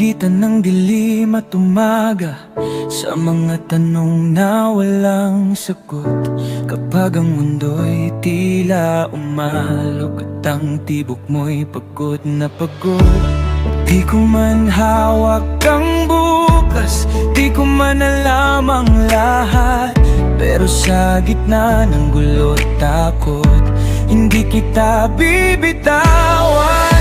pagitan ng dilim at umaga, sa mga tanong na walang sagot. Kapag ang mundo'y tila umalog at ang tibok mo'y pagod na pagod. Di ko man hawak ang bukas, di ko man alam ang lahat, pero sa gitna ng gulo't takot, hindi kita bibitawan.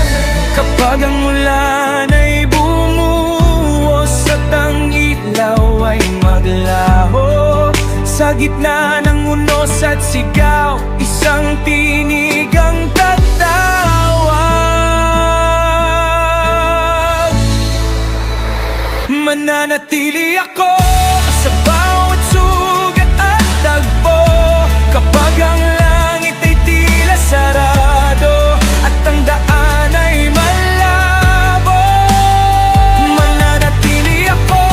Kapag ang ulan ay bumuhos at ang ilaw ay maglaho, sa gitna ng unos at sigaw, isang tinig ang tatawag. Mananatili ako sa bawat sugat at tagpo, kapag ang langit ay tila sarado at ang daan ay malabo. Mananatili ako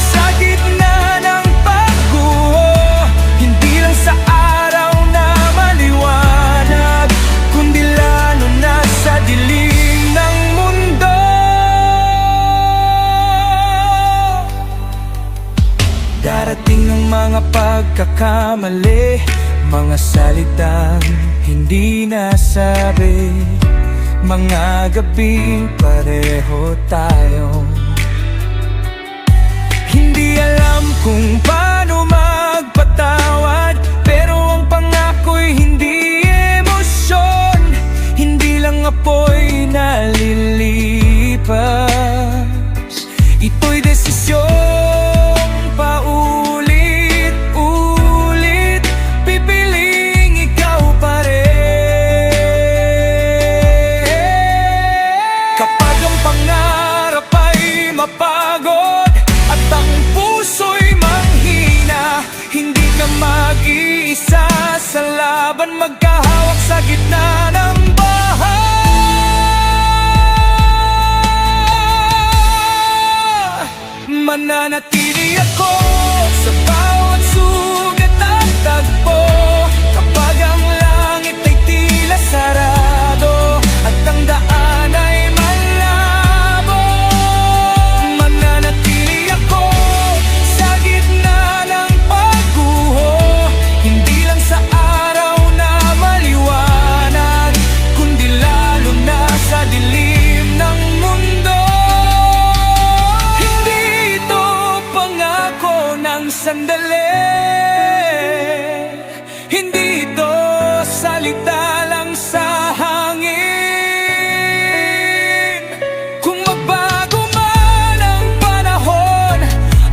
sa gitna ng pagguho, hindi lang sa araw na maliwanag, kundi lalo na sa dilim ng mundo. Darating ang mga pagkakamali, mga salitang hindi nasabi, mga gabing pareho tayo. Hindi alam kung paano magpatawad, pero ang pangako'y hindi emosyon, hindi lang apoy na lilipas. Ito'y desisyong paulit-ulit, pipiling ikaw pa rin. Kapag ang pangarap ay mapagod at ang puso'y manghina, hindi ka mag-iisa sa laban, magkahawak sa gitna ng baha. Mananatili ako sa bawat sugat at tagpo, kapag ang langit ay tila sarado at ang daan ay malabo. Mananatili ako sa gitna ng pagguho, hindi lang sa araw na maliwanag, kundi lalo na sa dilim ng mundo. Hindi ito pangako ng sandali, hindi ito salita lang sa hangin. Kung magbago man ang panahon,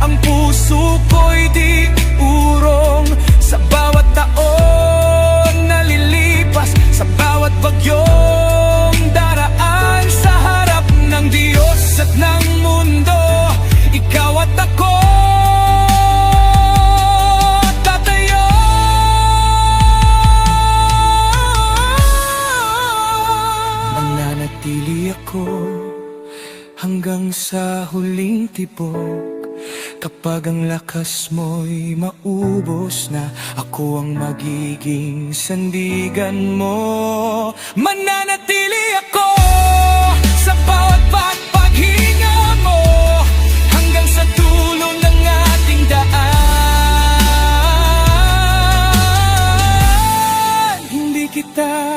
ang puso ko'y di urong sa bawat taon na lilipas, sa bawat bagyong daraan sa harap ng Diyos at ng mundo. Ikaw at ako tatayo. Mananatili ako hanggang sa huling tibok. Kapag ang lakas mo'y maubos na, ako ang magiging sandigan mo. Mananatili ako sa bawat paghinga mo, hanggang sa dulo ng ating daan. Hindi kita